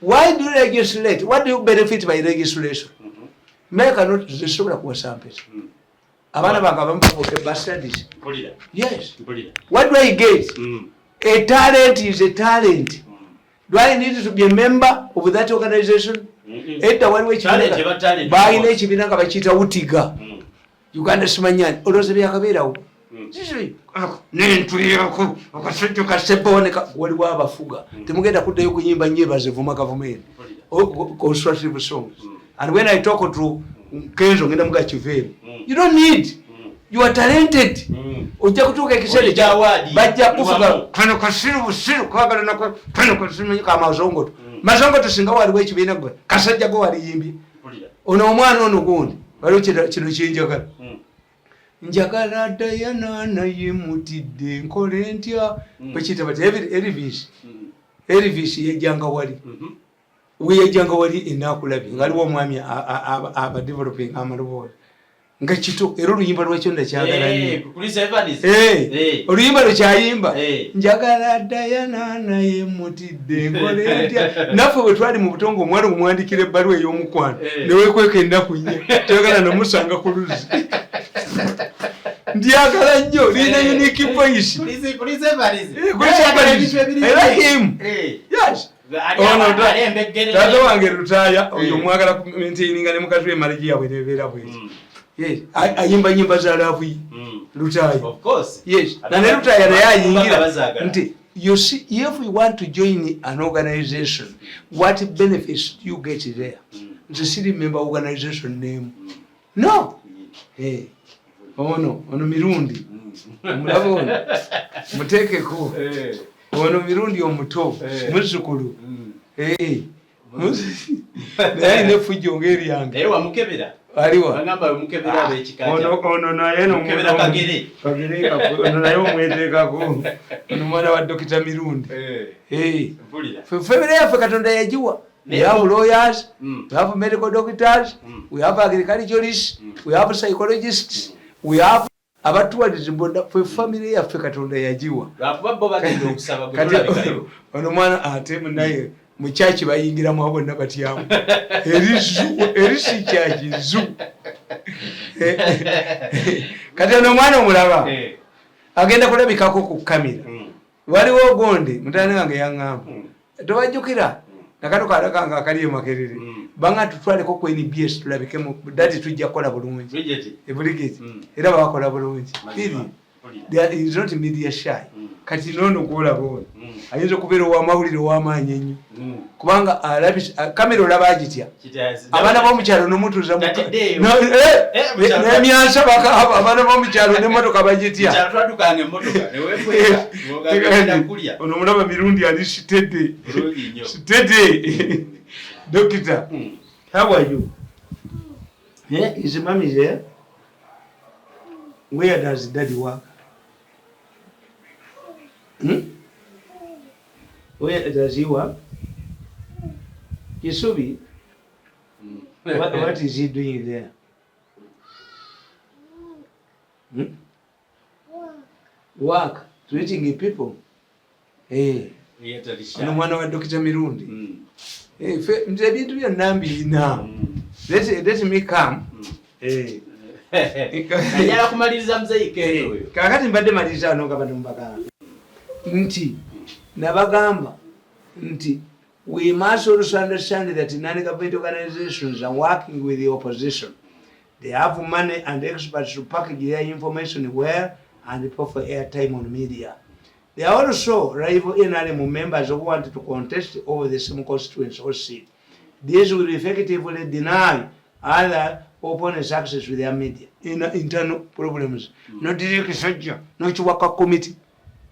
Why do you legislate? What do you benefit by legislation? Make a note zisobola kuwasampesa abana banga bamupoke bastards. Yes. What do I get? A talent is a talent. Do I need to be a member of that organization? Etta waliwo ekibinanga balina ekibinanga bakiyita wutiga Uganda simanyani olowooza byakabeerawo nentuyako akasajja kasebone waliwo abafuga temugenda kuddayo kuyimba nyebaze vuma gavumenti constructive songs. And when I talk to Kenzo ngenda muga Chiveru, you don't need, you are talented. Ojja kutuuka ekiseera bajja kufuga kano kasiru busiru kwagala nako kano kasiru kama mazongoto mazongoto singa waliwo ekibiina gwe kasajja go waliyimbi ono omwana ono gundi waliwo kino kyenjagala njagala Diana naye mutidde nkole ntya bwekiyita bati Elvis yejjanga wali weyejjanga wali enakulabye ngaliwo omwami aba developing amaloboozi nga kito era oluyimba lwekyo ndakyagala nnyo oluyimba lwekyayimba njagala Diana naye mutidde nkole ntya naffe bwe twali mu butongo omwana omwandikira ebbaluwa ey'omukwano neweekweka ennaku nnyo toyagala nomusanga ku luzzi ndyagala nnyo lina unique voice taata wange lutaaya oyo omwagala kumentaininga ne mukazi we malegi yabwe nebeera bweti ayimba nyimba za laavu lutaaya yes nane lutaaya naye ayingira nti you see, if you want to join an organization, what benefits do you get there? The city member organization name. No. Hey. Ono mirundi. Mulabona. Muteke ko. Ono mirundi omuto. Muzukulu. Eh. Naye ne fujo ngeri yange. Wa mukebera. Aliwa. Bagamba mukebera ab'ekikaja. Ono naye no mukebera kagere. Kagere kako. Ono naye omweteka ko. Ono mwana wa Dr. Mirundi. Mpulira. Family yaffe Katonda yagiwa. We have lawyers, we have medical doctors, we have agriculturists, we have psychologists, we have abatuwaliza mbonda for family yaffe Katonda yagiwa. Bo bagenda okusaba bwe ono mwana ate naye mu church bayingiramu abo nabatyamu. Erisi church zu. Kati ono mwana omulaba. Agenda kulabikako ku kamera. Waliwo gonde mutane wange yangamba. Tobajjukira. Nakato kalakanga akali makerere. Banga tutwaleko ku M.i.S.O tulabikemu dati tujja kola bulungi. Brigade. Era bakola bulungi. There is not media shy. Kati nono kola bona. Ayinza kubeera wa Amawulire wa maanyi ennyo. Kubanga alabis kamera olabagitya. Abana bo mukyalo nomutuza mu. Emyansa baka abana bo mukyalo ne motoka bagitya. Mukyalo twadukange motoka ne wekweka. Ngogagenda kulya. Ono mulaba mirundi ali sitede. Sitede. Doctor. How are you? Yeah, is mommy there? Where does daddy work? Where does he work? Kisubi? What is he doing there? Work. Treating people. Hey. Ono mwana wa Dr. Mirundi. Nze bintu byonna mbirina. Let me come. Kanyala kumaliriza mzee oyo. Kakati mbadde maliriza ano nga bano mbagamba. Nti nabagamba nti we must also understand that non-government organizations are working with the opposition. They have money and experts to package their information well and pay for airtime on media. They are also rival NRM members who want to contest over the same constituency or seat. These will effectively deny other opponents access to their media. Internal problems. No direct structure, no chiwaka committee.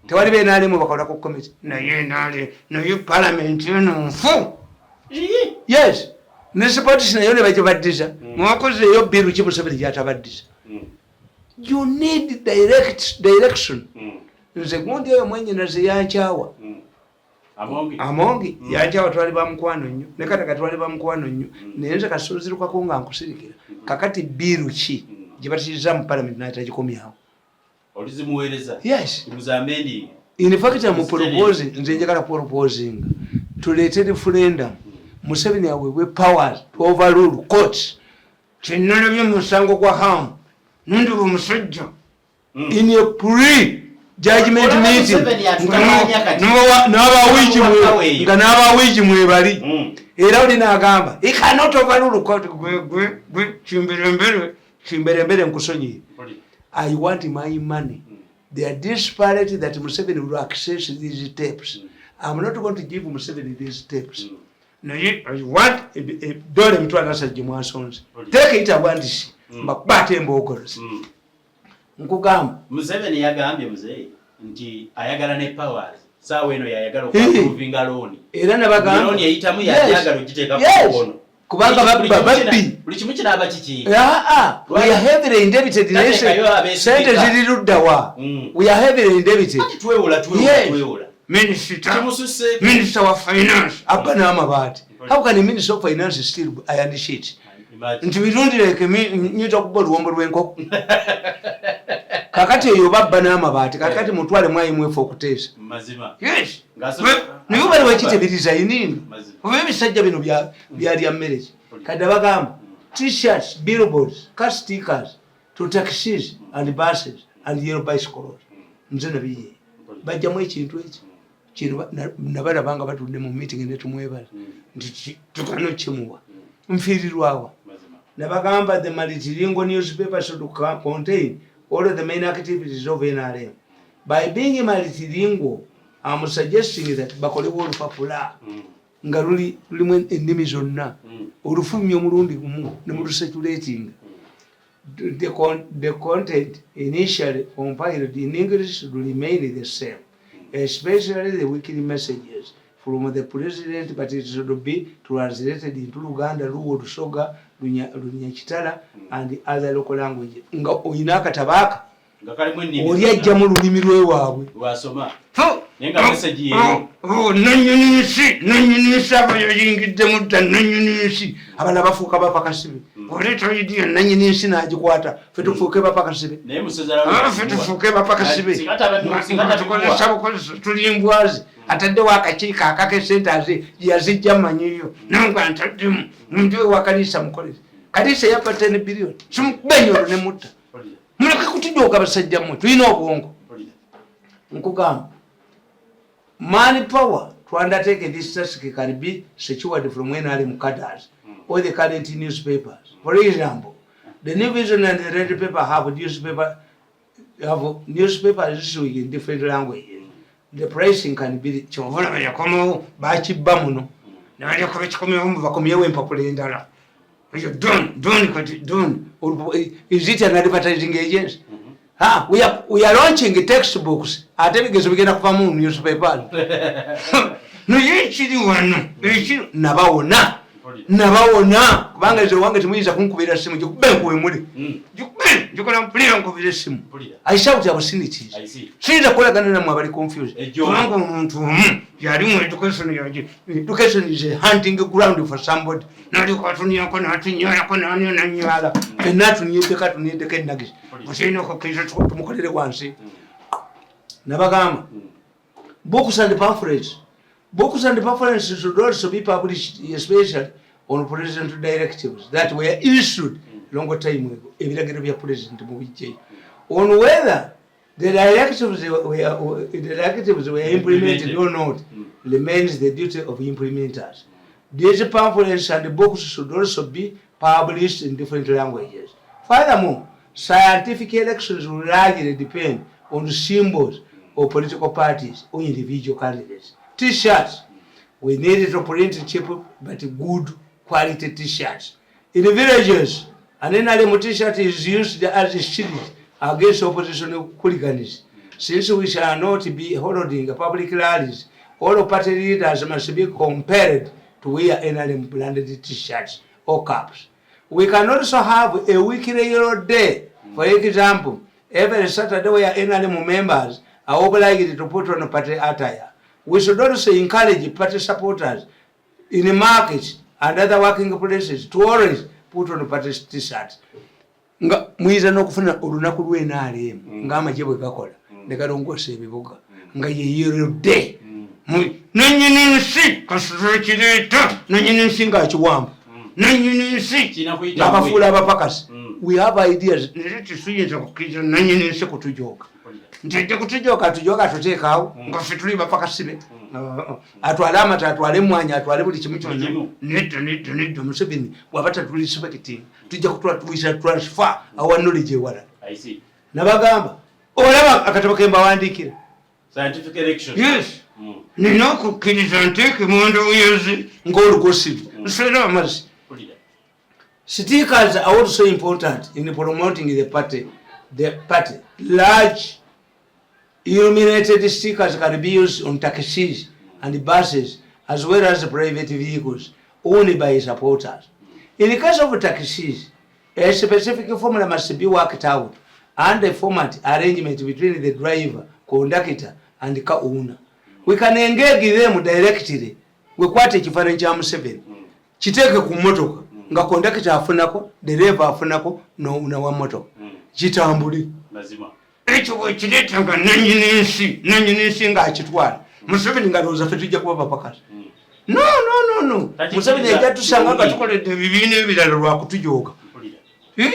Tewali be NRM bakola ku committee. Na ye nale, no you parliament no fu. Yes. Ne support sina yone bakibaddiza. Mwakoze yo biru kimusabiri yatabaddiza. You need direction. Nze gundi oyo mwenye naze yanchawa. Amongi yanchawa twali ba mukwano nnyo. Ne kata twali ba mukwano nnyo. Nenze kasoziruka ko nga nkusirikira. Kakati biru ki gibatiza mu parliament na tajikomyawo. Olizimuwereza. Yes. Muzamendi. In fact I'm proposing nze njagala proposing to let referendum. Museveni awewe powers to overrule courts. Chinana byo musango kwa hamu. Nundu musajja. In a pre-judgment meeting. N'aba wiki mwebali. Era olina agamba. He cannot overrule court. Chimberembere nkusonyi. I want my money. They are disparate that Museveni will access these tapes. I'm not going to give Museveni these tapes. No, I want a dollar to answer Jimuasons. Take it abandis. Mbakbate mbokos. Nkugamba. Museveni yagambye muzee nti ayagala ne powers. Sawa eno yayagala okuprove ngaloni. Era nabagamba. Ngaloni yayitamu yayagala okiteeka ku kono. Kubanga babbi. Buli kimu kiraba kiki. We are heavily indebted nation. Sente ziri luddawa. We are heavily indebted. Twewola. Minister of Finance. Abba n'amabaati. How can the Minister of Finance still iron sheet? Nti birundireke nyita kuba luwombo lw'enkoko. Kakati eyo babba n'amabaati. Kakati mutwale mwayimwefu okuteesa. Mazima. Yes. Naye bali bakitebiriza yininga. Oba ebisajja bino byalya mmere ki. Kadde bagamba T-shirts, billboards, car stickers to taxis and buses and yellow bicycles. Nze nabiye. Bajjamu ekintu eki. Kino nabalabanga batudde mu meeting ne tumwebala. Nti tukano kimuwa. Nfiirirwawo. Nabagamba the multilingual newspaper should contain all of the main activities of NRM. By being multilingual I'm suggesting that bakolewo olupapula nga lulimu ennimi zonna olufulumya omulundi gumu ne mu circulating. The content initially compiled in English will remain the same, especially the weekly messages from the president, but it should be translated into Luganda, Luo, Nsonga, Lunyakitala, and the other local languages. Nga oyina katabaka oli ajja mu lulimi lw'ewaabwe wasoma nenga message yeyo nanyini nsi abayingidde mutta nanyini nsi abana bafuuka bapakasibe oleeta idea nanyini nsi n'agikwata ffe tufuuke bapakasibe naye musezala ffe tufuuke bapakasibe tulimbwazi ataddewo akakiiko akaka sente yazijja mmanyiyo nanga ntaddemu muntu wa kaliisa mukolere kaliisa yapa 10 billion simukubenyolo ne mutta muleke kutujooga basajja mmwe tulina obwongo nkugamba money power to undertake this task can be secured from NRM cadres or the current newspapers. For example, the New Vision and the Red Paper have newspapers issuing in different languages. The pricing can be chovona yakomo bachiba muno nabali ko bechikomye mu bakomyewe empapula endala. Don't is it an advertising agency? We are launching textbooks. Ategezo bigenda kuva mu newspapers. No yechiri wano. Nabawona kubanga ezo wange timuyinza kunkubira simu jukube kuwe muli. Jukube jukola mpulira nkubira simu. I shout opportunities. Sinza kolagana namwe abali confused. Kubanga omuntu yali mu education yaje. Education is a hunting ground for somebody. Nali kwatunia ko natinyola ko nani nanyala. Enatu nyedeka tuniyedeka enagisi. Musino ko kiza tumukolere wansi. Nabagamba. Books and pamphlets. Books and pamphlets should also be published, especially on presidential directives that were issued long time ago. Ebiragiro bya president mu bijje. On whether the directives were implemented or not remains the duty of implementers. These pamphlets and books should also be published in different languages. Furthermore, scientific elections will largely depend on the symbols of political parties or individual candidates. T-shirts. We need to print cheap but good quality T-shirts. In the villages, an NRM T-shirt is used as a shield against opposition hooligans. Since we shall not be holding public rallies, all party leaders must be compelled to wear NRM branded T-shirts or caps. We can also have a weekly yellow day. For example, every Saturday where NRM members are obliged to put on a party attire. We should also encourage party supporters in the markets and other working places to always put on party t-shirts. Nga muiza n'okufuna olunaku lw'NRM ng'amagye bwe gakola ne galongoosa ebibuga nga ye yellow day. Nannyini nsi kasula ekireeta nannyini nsi ng'akiwamba nannyini nsi ng'abafuula abapakasi. We have ideas naye tisuyinza kukkiriza nannyini nsi kutujooga. Ntajja kutujooga atujooga atuteekaawo nga ffe tuli bapakasibe atwale amata atwale emmwanyi atwale buli kimu kyonna. Nedda Museveni bw'aba tatulispecting tujja kutwisa transfer our knowledge ewala. Nabagamba olaba akatabo ke mbawandiikira scientific elections. Yes. Nina okukkiriza nteeke mu ndowooza ng'olugosiru nsera amazzi. Stickers are also important in promoting the party. Large illuminated stickers can be used on taxis and buses as well as private vehicles owned by supporters. In the case of taxis, a specific formula must be worked out and a format arrangement between the driver, conductor and car owner. We can engage them directly. We kwate ekifaananyi kya Museveni kiteeke ku mmotoka nga conductor afunako, driver afunako, n'owuna wa mmotoka kitambule. Ekyo bwekireeta nga nannyini nsi ng'akitwala Museveni ng'alowooza ffe tujja kuba bapakasi. No. Museveni ajja tusanga nga tukoledde ebibiina ebirala lwa kutujooga.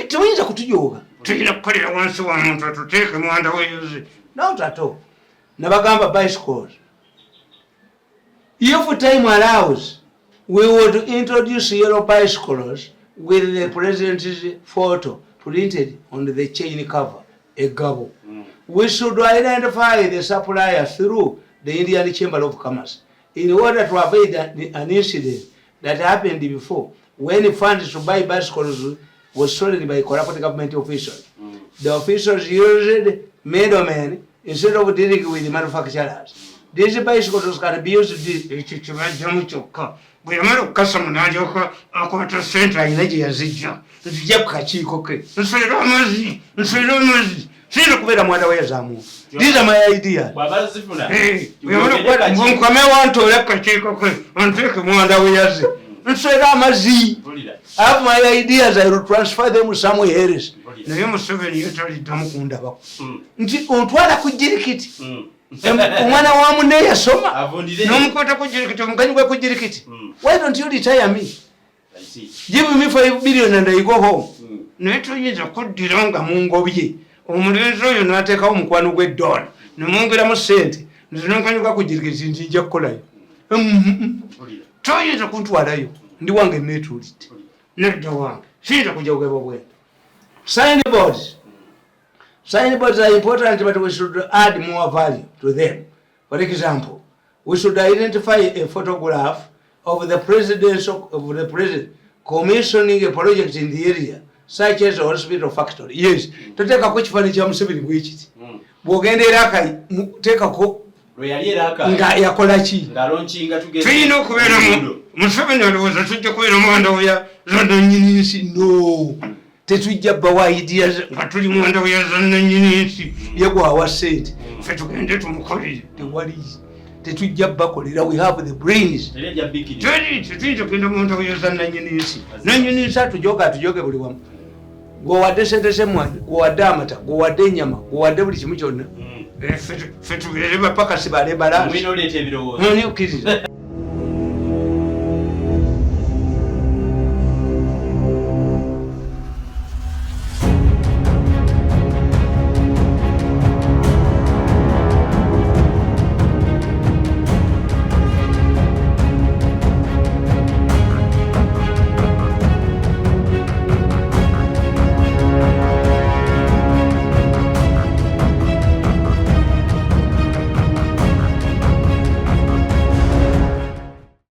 Tewuyinza kutujooga. Tulina kukolera wansi wa muntu atuteeke mwanda weyoze. Not at all. Nabagamba bicycles. If time allows, we would introduce yellow bicycles with the president's photo printed on the chain cover, a gobble. We should identify the supplier through the Indian Chamber of Commerce, in order to avoid an incident that happened before, when funds to buy bicycles was stolen by corrupt government officials. The officials used middlemen instead of dealing with the manufacturers. These bicycles can be used to bweyamala okukasa munalyoka akwata sente alina gye yazijja nzijja ku kakiiko ke nswera amazzi siyina kubeera mwanda weyazaamu. These are my ideas. Nkome wantoole ku kakiiko ke anteeke mwanda weyaze nswera amazzi. I have my ideas, I will transfer them somewhere else. Naye Museveni yetaliddamu kundabako nti ontwala ku jirikiti omwana wa munne yasoma n'omukwata ku jirikiti omuganyi gwe ku jirikiti. Why don't you retire me? Give me 5 billion and I go home. Naye tuyinza kuddira nga mungobye omulenzi oyo n'ateekawo omukwano gw'eddola ne mwongeramu ssente nze n'omuganyi ku jirikiti nti nja kukolayo. Toyinza kuntwalayo ndi wange neetuulidde nedda wange siyinza kujja kugeba bwenda. Signboards are important, but we should add more value to them. For example, we should identify a photograph of the president commissioning a project in the area, such as a hospital factory. Yes, to take a quick furniture, which bw'ogenda eraka teekako nga yakola ki tulina okubeeramu. Museveni alowooza tujja kubeera mwanda ya zannannyini nsi. No, tetujja bbawa ideas nga tuli mwanda ya zannannyini nsi yegwawa ssente ffe tugende tumukolere. Tewali, tetujja bakolera. We have the brains. Tetuyinza kugenda mwanda ya zannannyini nsi. Nannyini nsi atujoge buli wamu. Gwewadde ssente z'emmwanyi, gwewadde amata, gwewadde ennyama, gwewadde buli kimu kyonna. Ffe tubeere bapakasi bale balaasi. Okkiriza.